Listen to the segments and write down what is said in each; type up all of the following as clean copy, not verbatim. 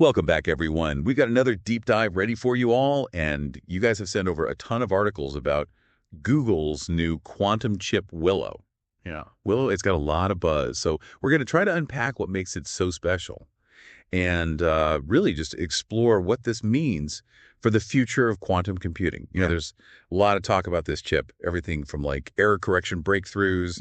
Welcome back, everyone. We've got another deep dive ready for you all, and you guys have sent over a ton of articles about Google's new quantum chip Willow. Yeah. Willow, it's got a lot of buzz, so we're going to try to unpack what makes it so special and really just explore what this means for the future of quantum computing. There's a lot of talk about this chip, everything from like error correction breakthroughs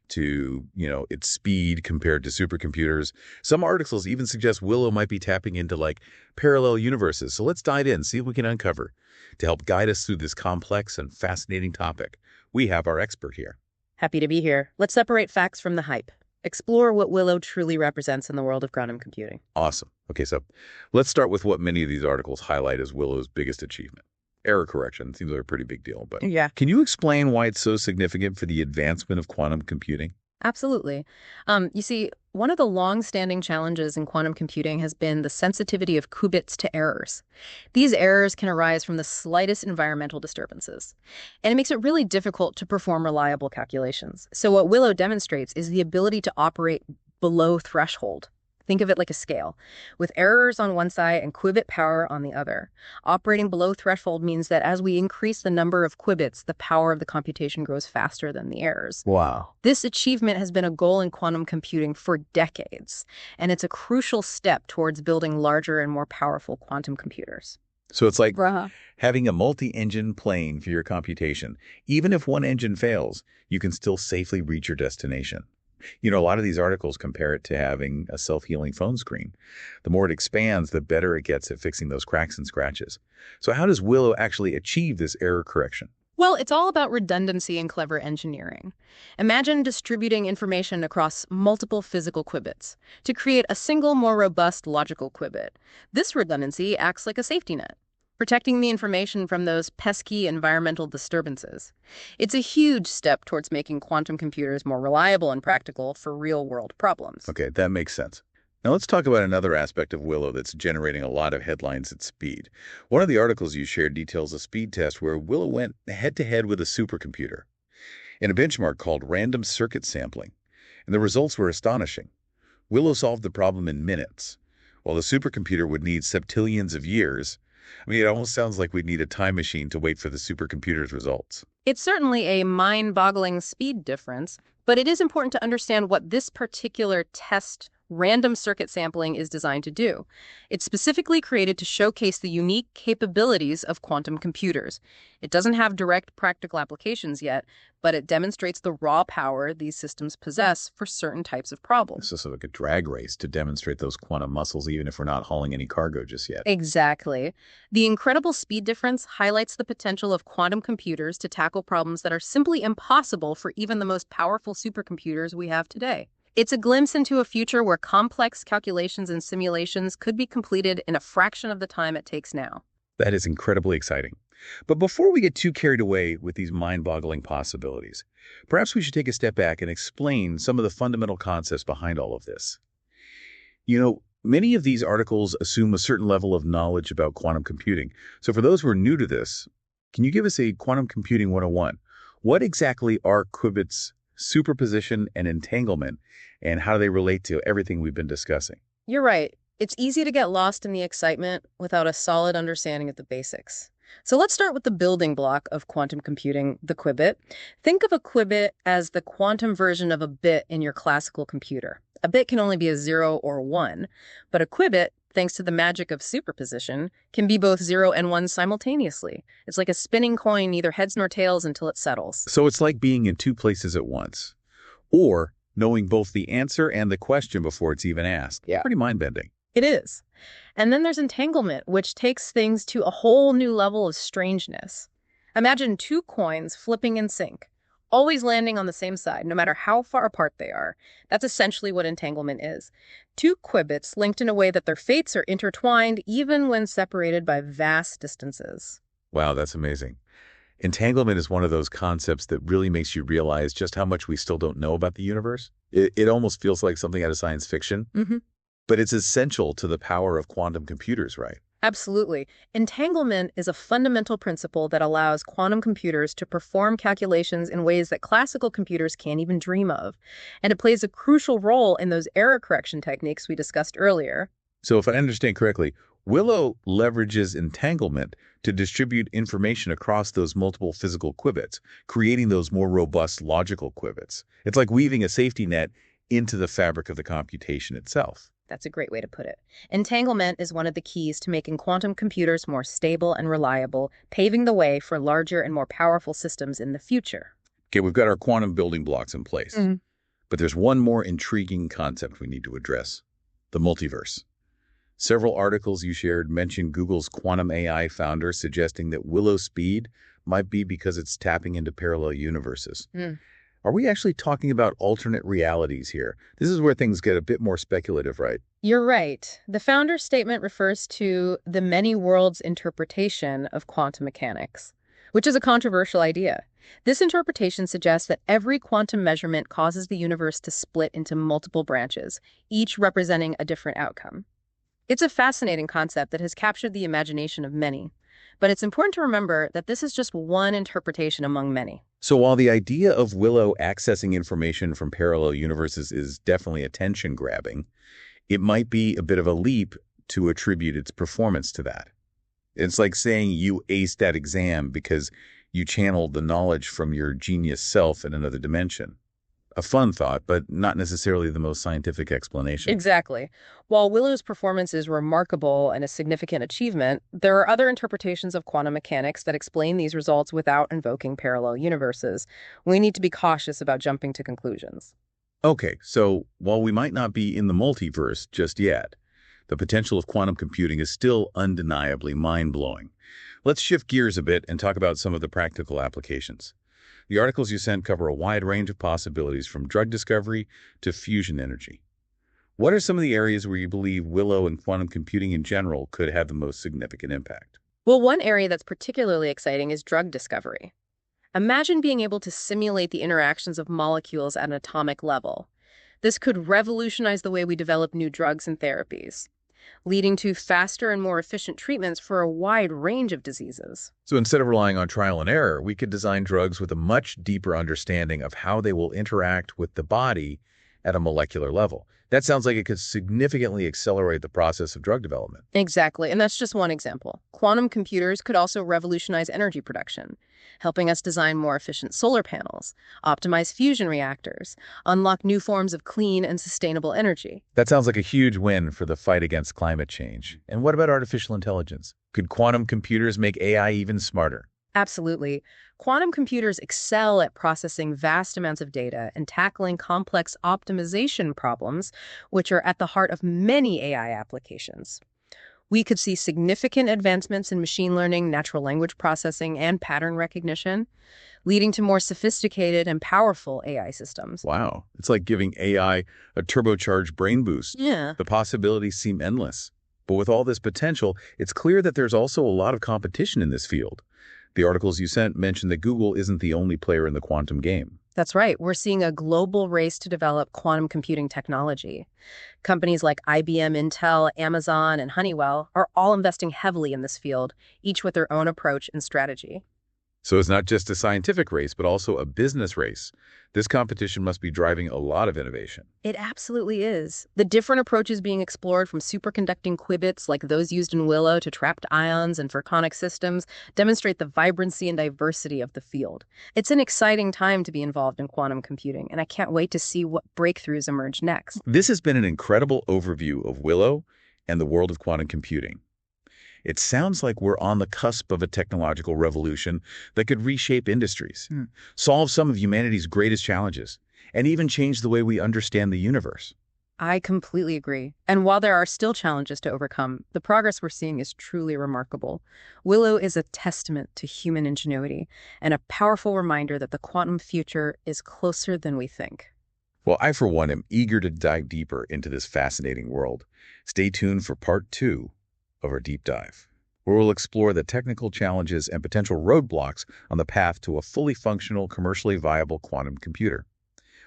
to, its speed compared to supercomputers. Some articles even suggest Willow might be tapping into like parallel universes. So let's dive in, see what we can uncover. To help guide us through this complex and fascinating topic, we have our expert here. Happy to be here. Let's separate facts from the hype. Explore what Willow truly represents in the world of quantum computing. Awesome. Okay, so let's start with what many of these articles highlight as Willow's biggest achievement. Error correction seems like a pretty big deal, but can you explain why it's so significant for the advancement of quantum computing? Absolutely. You see, one of the long-standing challenges in quantum computing has been the sensitivity of qubits to errors. These errors can arise from the slightest environmental disturbances, and it makes it really difficult to perform reliable calculations. So what Willow demonstrates is the ability to operate below threshold. Think of it like a scale, with errors on one side and qubit power on the other. Operating below threshold means that as we increase the number of qubits, the power of the computation grows faster than the errors. Wow. This achievement has been a goal in quantum computing for decades, and it's a crucial step towards building larger and more powerful quantum computers. So it's like having a multi-engine plane for your computation. Even if one engine fails, you can still safely reach your destination. A lot of these articles compare it to having a self-healing phone screen. The more it expands, the better it gets at fixing those cracks and scratches. So how does Willow actually achieve this error correction? Well, it's all about redundancy and clever engineering. Imagine distributing information across multiple physical qubits to create a single, more robust logical qubit. This redundancy acts like a safety net, protecting the information from those pesky environmental disturbances. It's a huge step towards making quantum computers more reliable and practical for real-world problems. Okay, that makes sense. Now let's talk about another aspect of Willow that's generating a lot of headlines at speed. One of the articles you shared details a speed test where Willow went head-to-head with a supercomputer in a benchmark called random circuit sampling, and the results were astonishing. Willow solved the problem in minutes, while the supercomputer would need septillions of years. It almost sounds like we'd need a time machine to wait for the supercomputer's results. It's certainly a mind-boggling speed difference, but it is important to understand what this particular test, random circuit sampling, is designed to do. It's specifically created to showcase the unique capabilities of quantum computers. It doesn't have direct practical applications yet, but it demonstrates the raw power these systems possess for certain types of problems. It's sort of like a drag race to demonstrate those quantum muscles, even if we're not hauling any cargo just yet. Exactly. The incredible speed difference highlights the potential of quantum computers to tackle problems that are simply impossible for even the most powerful supercomputers we have today. It's a glimpse into a future where complex calculations and simulations could be completed in a fraction of the time it takes now. That is incredibly exciting. But before we get too carried away with these mind-boggling possibilities, perhaps we should take a step back and explain some of the fundamental concepts behind all of this. Many of these articles assume a certain level of knowledge about quantum computing. So for those who are new to this, can you give us a Quantum Computing 101? What exactly are qubits, superposition, and entanglement, and how do they relate to everything we've been discussing? You're right. It's easy to get lost in the excitement without a solid understanding of the basics. So let's start with the building block of quantum computing, the qubit. Think of a qubit as the quantum version of a bit in your classical computer. A bit can only be a 0 or 1, but a qubit, thanks to the magic of superposition, can be both 0 and 1 simultaneously. It's like a spinning coin, neither heads nor tails until it settles. So it's like being in two places at once, or knowing both the answer and the question before it's even asked. Yeah. Pretty mind-bending. It is. And then there's entanglement, which takes things to a whole new level of strangeness. Imagine two coins flipping in sync, always landing on the same side, no matter how far apart they are. That's essentially what entanglement is. Two qubits linked in a way that their fates are intertwined, even when separated by vast distances. Wow, that's amazing. Entanglement is one of those concepts that really makes you realize just how much we still don't know about the universe. It almost feels like something out of science fiction. But it's essential to the power of quantum computers, right? Absolutely. Entanglement is a fundamental principle that allows quantum computers to perform calculations in ways that classical computers can't even dream of. And it plays a crucial role in those error correction techniques we discussed earlier. So if I understand correctly, Willow leverages entanglement to distribute information across those multiple physical qubits, creating those more robust logical qubits. It's like weaving a safety net into the fabric of the computation itself. That's a great way to put it. Entanglement is one of the keys to making quantum computers more stable and reliable, paving the way for larger and more powerful systems in the future. Okay, we've got our quantum building blocks in place, Mhm. but there's one more intriguing concept we need to address: the multiverse. Several articles you shared mention Google's quantum AI founder suggesting that Willow speed might be because it's tapping into parallel universes. Mm. Are we actually talking about alternate realities here? This is where things get a bit more speculative, right? You're right. The founder's statement refers to the many worlds interpretation of quantum mechanics, which is a controversial idea. This interpretation suggests that every quantum measurement causes the universe to split into multiple branches, each representing a different outcome. It's a fascinating concept that has captured the imagination of many, but it's important to remember that this is just one interpretation among many. So while the idea of Willow accessing information from parallel universes is definitely attention-grabbing, it might be a bit of a leap to attribute its performance to that. It's like saying you aced that exam because you channeled the knowledge from your genius self in another dimension. A fun thought, but not necessarily the most scientific explanation. Exactly. While Willow's performance is remarkable and a significant achievement, there are other interpretations of quantum mechanics that explain these results without invoking parallel universes. We need to be cautious about jumping to conclusions. Okay, so while we might not be in the multiverse just yet, the potential of quantum computing is still undeniably mind-blowing. Let's shift gears a bit and talk about some of the practical applications. The articles you sent cover a wide range of possibilities from drug discovery to fusion energy. What are some of the areas where you believe Willow and quantum computing in general could have the most significant impact? Well, one area that's particularly exciting is drug discovery. Imagine being able to simulate the interactions of molecules at an atomic level. This could revolutionize the way we develop new drugs and therapies, leading to faster and more efficient treatments for a wide range of diseases. So instead of relying on trial and error, we could design drugs with a much deeper understanding of how they will interact with the body at a molecular level. That sounds like it could significantly accelerate the process of drug development. Exactly, and that's just one example. Quantum computers could also revolutionize energy production, helping us design more efficient solar panels, optimize fusion reactors, unlock new forms of clean and sustainable energy. That sounds like a huge win for the fight against climate change. And what about artificial intelligence? Could quantum computers make AI even smarter? Absolutely. Quantum computers excel at processing vast amounts of data and tackling complex optimization problems, which are at the heart of many AI applications. We could see significant advancements in machine learning, natural language processing, and pattern recognition, leading to more sophisticated and powerful AI systems. Wow, it's like giving AI a turbocharged brain boost. Yeah. The possibilities seem endless. But with all this potential, it's clear that there's also a lot of competition in this field. The articles you sent mention that Google isn't the only player in the quantum game. That's right. We're seeing a global race to develop quantum computing technology. Companies like IBM, Intel, Amazon, and Honeywell are all investing heavily in this field, each with their own approach and strategy. So it's not just a scientific race, but also a business race. This competition must be driving a lot of innovation. It absolutely is. The different approaches being explored, from superconducting qubits like those used in Willow to trapped ions and photonic systems, demonstrate the vibrancy and diversity of the field. It's an exciting time to be involved in quantum computing, and I can't wait to see what breakthroughs emerge next. This has been an incredible overview of Willow and the world of quantum computing. It sounds like we're on the cusp of a technological revolution that could reshape industries, solve some of humanity's greatest challenges, and even change the way we understand the universe. I completely agree. And while there are still challenges to overcome, the progress we're seeing is truly remarkable. Willow is a testament to human ingenuity and a powerful reminder that the quantum future is closer than we think. Well, I, for one, am eager to dive deeper into this fascinating world. Stay tuned for part 2 of our deep dive, where we'll explore the technical challenges and potential roadblocks on the path to a fully functional, commercially viable quantum computer.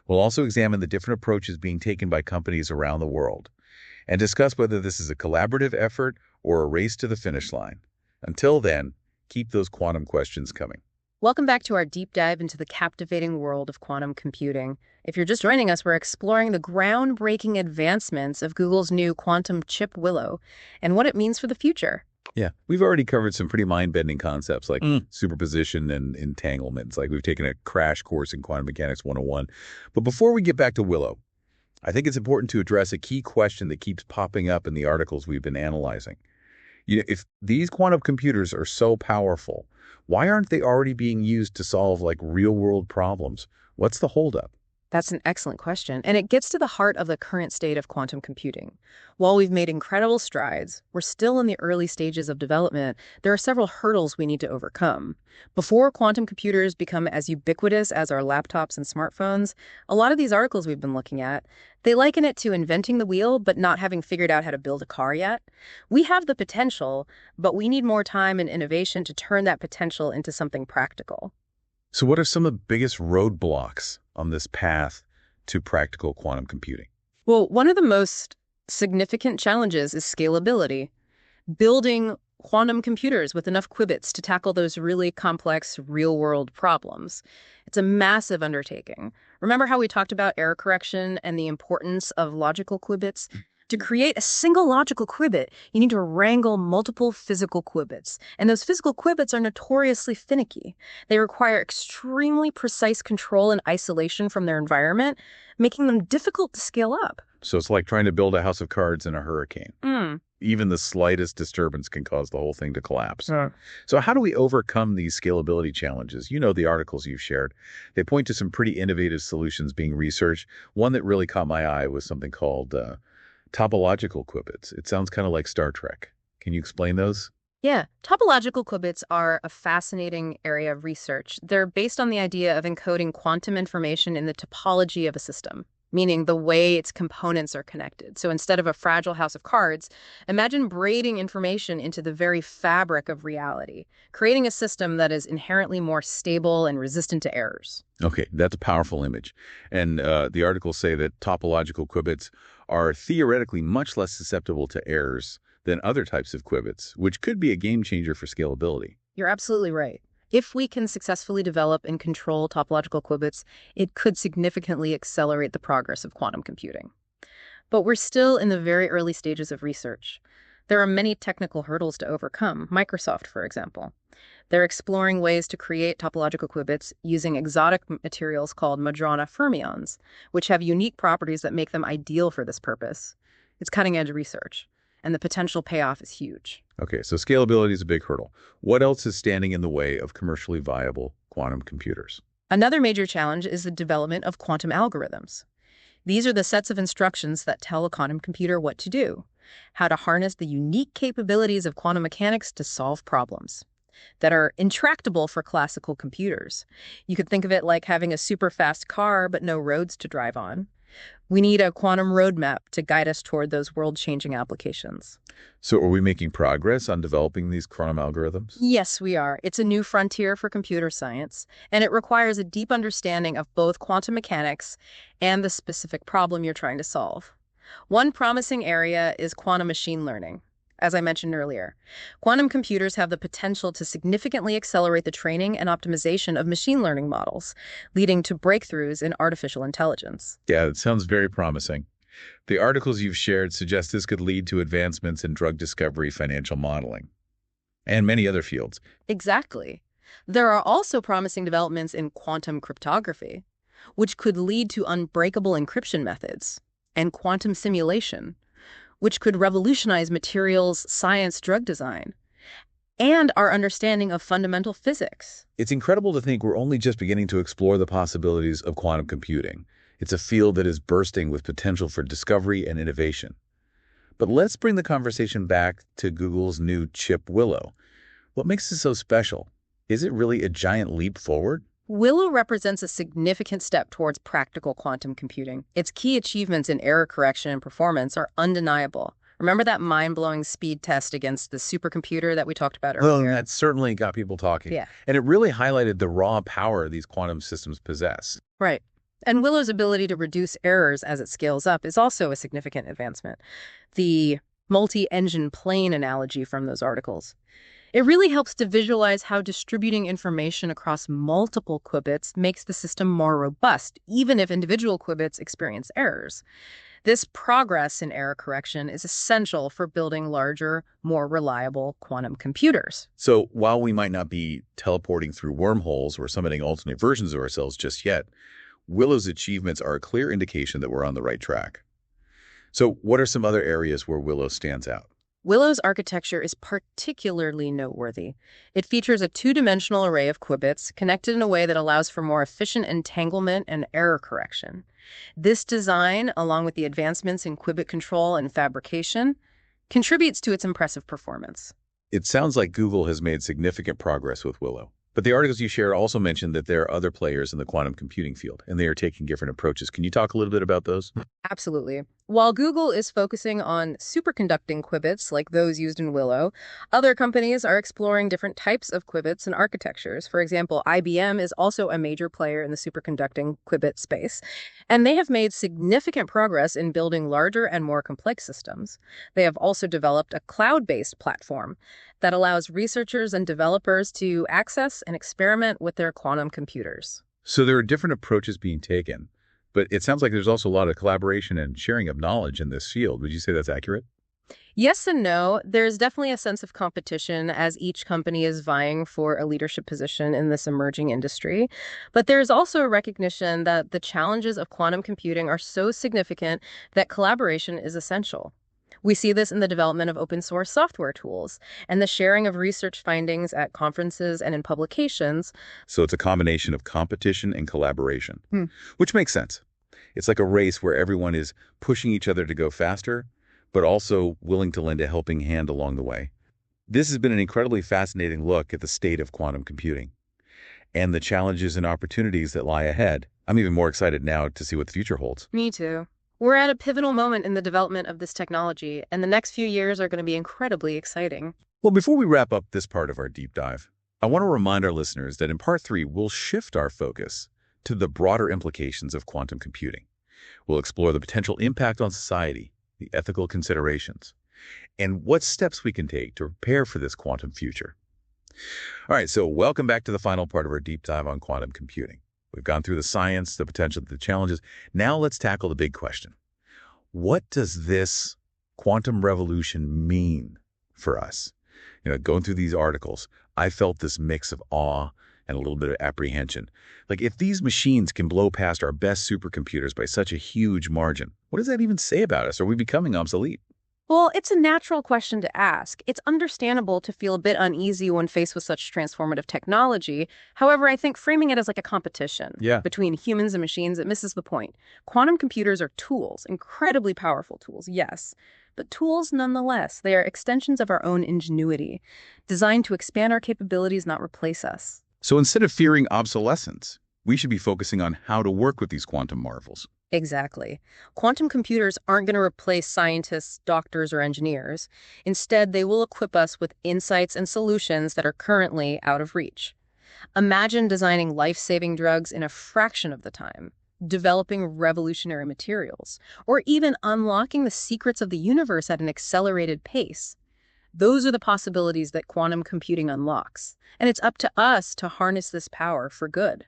We'll also examine the different approaches being taken by companies around the world and discuss whether this is a collaborative effort or a race to the finish line. Until then, keep those quantum questions coming. Welcome back to our deep dive into the captivating world of quantum computing. If you're just joining us, we're exploring the groundbreaking advancements of Google's new quantum chip Willow and what it means for the future. Yeah, we've already covered some pretty mind-bending concepts like Mm. superposition and entanglements. Like we've taken a crash course in Quantum Mechanics 101. But before we get back to Willow, I think it's important to address a key question that keeps popping up in the articles we've been analyzing. If these quantum computers are so powerful, why aren't they already being used to solve like real-world problems? What's the holdup? That's an excellent question, and it gets to the heart of the current state of quantum computing. While we've made incredible strides, we're still in the early stages of development. There are several hurdles we need to overcome. Before quantum computers become as ubiquitous as our laptops and smartphones, a lot of these articles we've been looking at, they liken it to inventing the wheel but not having figured out how to build a car yet. We have the potential, but we need more time and innovation to turn that potential into something practical. So what are some of the biggest roadblocks on this path to practical quantum computing? Well, one of the most significant challenges is scalability. Building quantum computers with enough qubits to tackle those really complex real-world problems. It's a massive undertaking. Remember how we talked about error correction and the importance of logical qubits? To create a single logical qubit, you need to wrangle multiple physical qubits. And those physical qubits are notoriously finicky. They require extremely precise control and isolation from their environment, making them difficult to scale up. So it's like trying to build a house of cards in a hurricane. Even the slightest disturbance can cause the whole thing to collapse. So how do we overcome these scalability challenges? You know the articles you've shared. They point to some pretty innovative solutions being researched. One that really caught my eye was something called topological qubits. It sounds kind of like Star Trek. Can you explain those? Yeah, topological qubits are a fascinating area of research. They're based on the idea of encoding quantum information in the topology of a system, meaning the way its components are connected. So instead of a fragile house of cards, imagine braiding information into the very fabric of reality, creating a system that is inherently more stable and resistant to errors. Okay, that's a powerful image. And the articles say that topological qubits are theoretically much less susceptible to errors than other types of qubits, which could be a game changer for scalability. You're absolutely right. If we can successfully develop and control topological qubits, it could significantly accelerate the progress of quantum computing. But we're still in the very early stages of research. There are many technical hurdles to overcome. Microsoft, for example. They're exploring ways to create topological qubits using exotic materials called Madrona fermions, which have unique properties that make them ideal for this purpose. It's cutting-edge research, and the potential payoff is huge. Okay, so scalability is a big hurdle. What else is standing in the way of commercially viable quantum computers? Another major challenge is the development of quantum algorithms. These are the sets of instructions that tell a quantum computer what to do, how to harness the unique capabilities of quantum mechanics to solve problems that are intractable for classical computers. You could think of it like having a super fast car but no roads to drive on. We need a quantum roadmap to guide us toward those world-changing applications. So are we making progress on developing these quantum algorithms? Yes, we are. It's a new frontier for computer science, and it requires a deep understanding of both quantum mechanics and the specific problem you're trying to solve. One promising area is quantum machine learning. As I mentioned earlier, quantum computers have the potential to significantly accelerate the training and optimization of machine learning models, leading to breakthroughs in artificial intelligence. Yeah, it sounds very promising. The articles you've shared suggest this could lead to advancements in drug discovery, financial modeling, and many other fields. Exactly. There are also promising developments in quantum cryptography, which could lead to unbreakable encryption methods, and quantum simulation, which could revolutionize materials science drug design, and our understanding of fundamental physics. It's incredible to think we're only just beginning to explore the possibilities of quantum computing. It's a field that is bursting with potential for discovery and innovation. But let's bring the conversation back to Google's new chip Willow. What makes it so special? Is it really a giant leap forward? Willow represents a significant step towards practical quantum computing. Its key achievements in error correction and performance are undeniable. Remember that mind-blowing speed test against the supercomputer that we talked about Well, earlier? that certainly got people talking. Yeah. And it really highlighted the raw power these quantum systems possess. Right. And Willow's ability to reduce errors as it scales up is also a significant advancement. The multi-engine plane analogy from those articles. It really helps to visualize how distributing information across multiple qubits makes the system more robust, even if individual qubits experience errors. This progress in error correction is essential for building larger, more reliable quantum computers. So while we might not be teleporting through wormholes or summoning alternate versions of ourselves just yet, Willow's achievements are a clear indication that we're on the right track. So what are some other areas where Willow stands out? Willow's architecture is particularly noteworthy. It features a two-dimensional array of qubits connected in a way that allows for more efficient entanglement and error correction. This design, along with the advancements in qubit control and fabrication, contributes to its impressive performance. It sounds like Google has made significant progress with Willow. But the articles you shared also mentioned that there are other players in the quantum computing field, and they are taking different approaches. Can you talk a little bit about those? Absolutely. While Google is focusing on superconducting qubits like those used in Willow, other companies are exploring different types of qubits and architectures. For example, IBM is also a major player in the superconducting qubit space, and they have made significant progress in building larger and more complex systems. They have also developed a cloud-based platform that allows researchers and developers to access and experiment with their quantum computers. So there are different approaches being taken, but it sounds like there's also a lot of collaboration and sharing of knowledge in this field. Would you say that's accurate? Yes and no. There's definitely a sense of competition as each company is vying for a leadership position in this emerging industry. But there's also a recognition that the challenges of quantum computing are so significant that collaboration is essential. We see this in the development of open source software tools and the sharing of research findings at conferences and in publications. So it's a combination of competition and collaboration, which makes sense. It's like a race where everyone is pushing each other to go faster, but also willing to lend a helping hand along the way. This has been an incredibly fascinating look at the state of quantum computing and the challenges and opportunities that lie ahead. I'm even more excited now to see what the future holds. Me too. We're at a pivotal moment in the development of this technology, and the next few years are going to be incredibly exciting. Well, before we wrap up this part of our deep dive, I want to remind our listeners that in part 3, we'll shift our focus to the broader implications of quantum computing. We'll explore the potential impact on society, the ethical considerations, and what steps we can take to prepare for this quantum future. All right, so welcome back to the final part of our deep dive on quantum computing. We've gone through the science, the potential, the challenges. Now let's tackle the big question. What does this quantum revolution mean for us? Going through these articles, I felt this mix of awe and a little bit of apprehension. Like, if these machines can blow past our best supercomputers by such a huge margin, what does that even say about us? Are we becoming obsolete? Well, it's a natural question to ask. It's understandable to feel a bit uneasy when faced with such transformative technology. However, I think framing it as like a competition between humans and machines, it misses the point. Quantum computers are tools, incredibly powerful tools, yes, but tools nonetheless. They are extensions of our own ingenuity, designed to expand our capabilities, not replace us. So instead of fearing obsolescence, we should be focusing on how to work with these quantum marvels. Exactly. Quantum computers aren't going to replace scientists, doctors, or engineers. Instead, they will equip us with insights and solutions that are currently out of reach. Imagine designing life-saving drugs in a fraction of the time, developing revolutionary materials, or even unlocking the secrets of the universe at an accelerated pace. Those are the possibilities that quantum computing unlocks, and it's up to us to harness this power for good.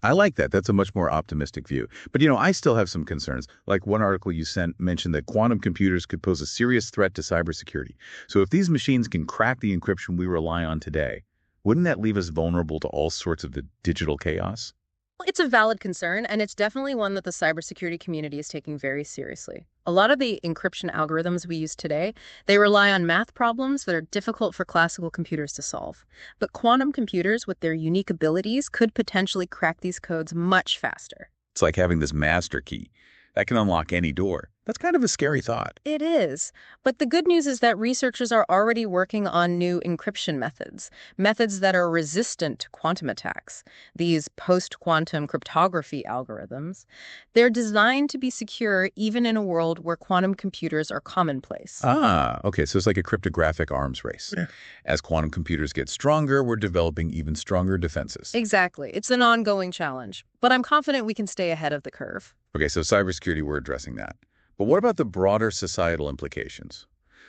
I like that. That's a much more optimistic view. But, I still have some concerns. Like one article you sent mentioned that quantum computers could pose a serious threat to cybersecurity. So if these machines can crack the encryption we rely on today, wouldn't that leave us vulnerable to all sorts of the digital chaos? Well, it's a valid concern, and it's definitely one that the cybersecurity community is taking very seriously. A lot of the encryption algorithms we use today, they rely on math problems that are difficult for classical computers to solve. But quantum computers, with their unique abilities, could potentially crack these codes much faster. It's like having this master key that can unlock any door. That's kind of a scary thought. It is. But the good news is that researchers are already working on new encryption methods that are resistant to quantum attacks. These post-quantum cryptography algorithms, they're designed to be secure even in a world where quantum computers are commonplace. Okay, so it's like a cryptographic arms race. Yeah. As quantum computers get stronger, we're developing even stronger defenses. Exactly. It's an ongoing challenge, but I'm confident we can stay ahead of the curve. Okay, so cybersecurity, we're addressing that. But what about the broader societal implications?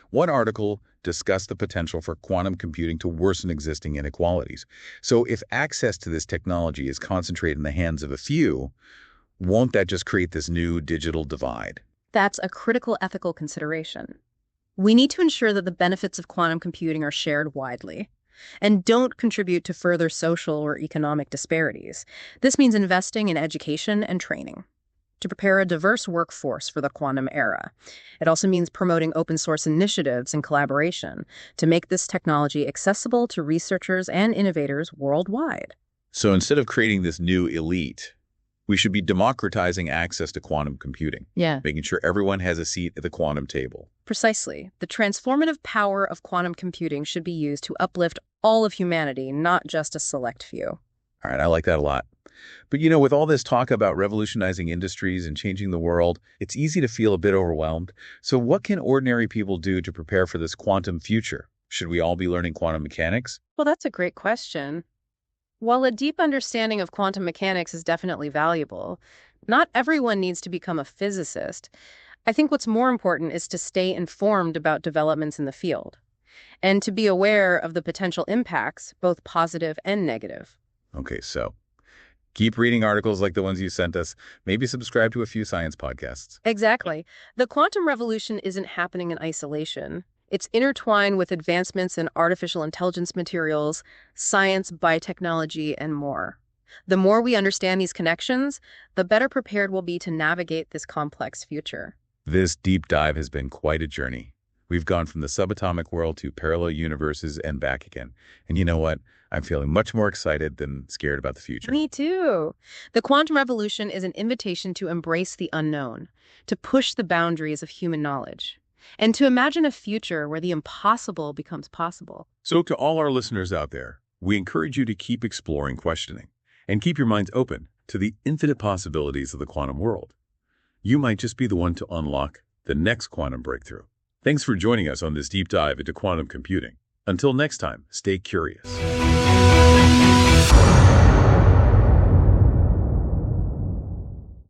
One article discuss the potential for quantum computing to worsen existing inequalities. So if access to this technology is concentrated in the hands of a few, won't that just create this new digital divide? That's a critical ethical consideration. We need to ensure that the benefits of quantum computing are shared widely and don't contribute to further social or economic disparities. This means investing in education and training to prepare a diverse workforce for the quantum era. It also means promoting open source initiatives and collaboration to make this technology accessible to researchers and innovators worldwide. So instead of creating this new elite, we should be democratizing access to quantum computing, making sure everyone has a seat at the quantum table. Precisely. The transformative power of quantum computing should be used to uplift all of humanity, not just a select few. All right, I like that a lot. But with all this talk about revolutionizing industries and changing the world, it's easy to feel a bit overwhelmed. So what can ordinary people do to prepare for this quantum future? Should we all be learning quantum mechanics? Well, that's a great question. While a deep understanding of quantum mechanics is definitely valuable, not everyone needs to become a physicist. I think what's more important is to stay informed about developments in the field and to be aware of the potential impacts, both positive and negative. Okay, so keep reading articles like the ones you sent us. Maybe subscribe to a few science podcasts. Exactly. The quantum revolution isn't happening in isolation. It's intertwined with advancements in artificial intelligence materials, science, biotechnology, and more. The more we understand these connections, the better prepared we'll be to navigate this complex future. This deep dive has been quite a journey. We've gone from the subatomic world to parallel universes and back again. And you know what? I'm feeling much more excited than scared about the future. Me too. The quantum revolution is an invitation to embrace the unknown, to push the boundaries of human knowledge, and to imagine a future where the impossible becomes possible. So to all our listeners out there, we encourage you to keep exploring, questioning, and keep your minds open to the infinite possibilities of the quantum world. You might just be the one to unlock the next quantum breakthrough. Thanks for joining us on this deep dive into quantum computing. Until next time, stay curious.